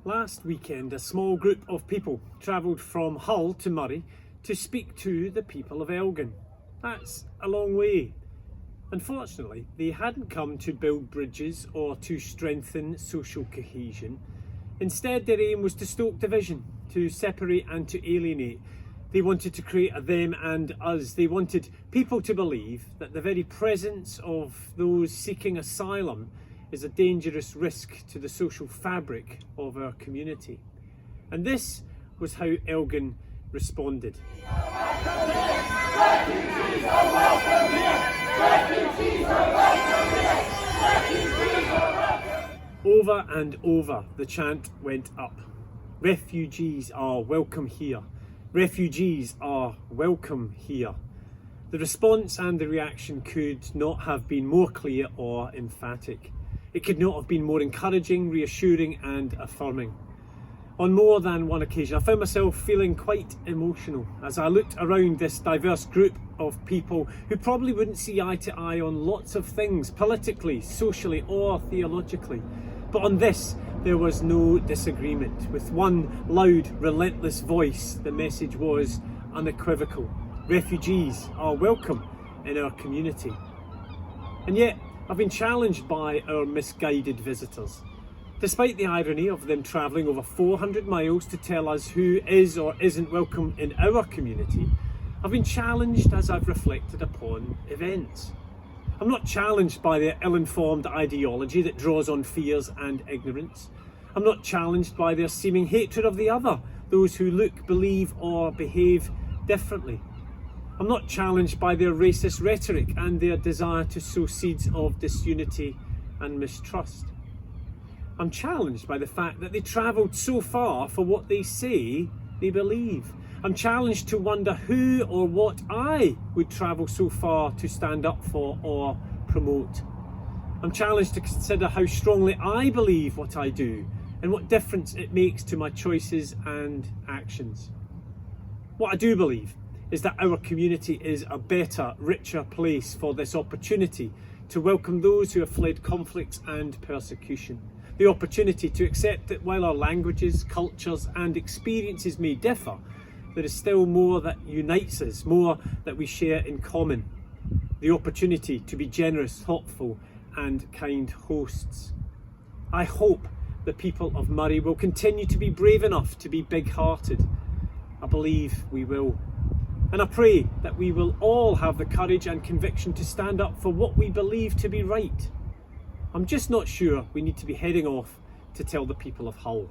Last weekend, a small group of people travelled from Hull to Murray to speak to the people of Elgin. That's a long way. Unfortunately, they hadn't come to build bridges or to strengthen social cohesion. Instead, their aim was to stoke division, to separate and to alienate. They wanted to create a them and us. They wanted people to believe that the very presence of those seeking asylum is a dangerous risk to the social fabric of our community. And this was how Elgin responded. Over and over the chant went up. Refugees are welcome here. Refugees are welcome here. The response and the reaction could not have been more clear or emphatic. It could not have been more encouraging, reassuring and affirming. On more than one occasion, I found myself feeling quite emotional as I looked around this diverse group of people who probably wouldn't see eye to eye on lots of things, politically, socially or theologically. But on this, there was no disagreement. With one loud, relentless voice, the message was unequivocal. Refugees are welcome in our community. And yet, I've been challenged by our misguided visitors. Despite the irony of them travelling over 400 miles to tell us who is or isn't welcome in our community, I've been challenged as I've reflected upon events. I'm not challenged by their ill-informed ideology that draws on fears and ignorance. I'm not challenged by their seeming hatred of the other, those who look, believe or behave differently. I'm not challenged by their racist rhetoric and their desire to sow seeds of disunity and mistrust. I'm challenged by the fact that they travelled so far for what they say they believe. I'm challenged to wonder who or what I would travel so far to stand up for or promote. I'm challenged to consider how strongly I believe what I do and what difference it makes to my choices and actions. What I do believe is that our community is a better, richer place for this opportunity to welcome those who have fled conflicts and persecution. The opportunity to accept that while our languages, cultures and experiences may differ, there is still more that unites us, more that we share in common. The opportunity to be generous, thoughtful and kind hosts. I hope the people of Murray will continue to be brave enough to be big-hearted. I believe we will. And I pray that we will all have the courage and conviction to stand up for what we believe to be right. I'm just not sure we need to be heading off to tell the people of Hull.